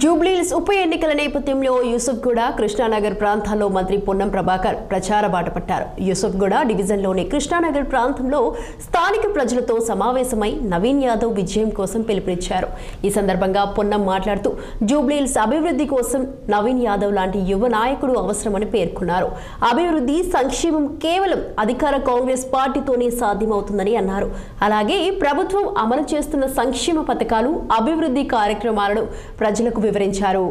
జూబ్లీహిల్స్ ఉప ఎన్నికల నేపథ్యంలో యూసుఫ్గూడ కృష్ణానగర్ ప్రాంతాల్లో మంత్రి పొన్నం ప్రభాకర్ ప్రచార బాట పట్టారు. యూసుఫ్గూడ డివిజన్లోని కృష్ణానగర్ ప్రాంతంలో స్థానిక ప్రజలతో సమావేశమై నవీన్ యాదవ్ విజయం కోసం పిలుపునిచ్చారు. ఈ సందర్భంగా పొన్నం మాట్లాడుతూ జూబ్లీహిల్స్ అభివృద్ధి కోసం నవీన్ యాదవ్ లాంటి యువ నాయకుడు అవసరమని పేర్కొన్నారు. అభివృద్ధి సంక్షేమం కేవలం అధికార కాంగ్రెస్ పార్టీతోనే సాధ్యమవుతుందని అన్నారు. అలాగే ప్రభుత్వం అమలు చేస్తున్న సంక్షేమ పథకాలు, అభివృద్ధి కార్యక్రమాలను ప్రజలకు వివరించారు.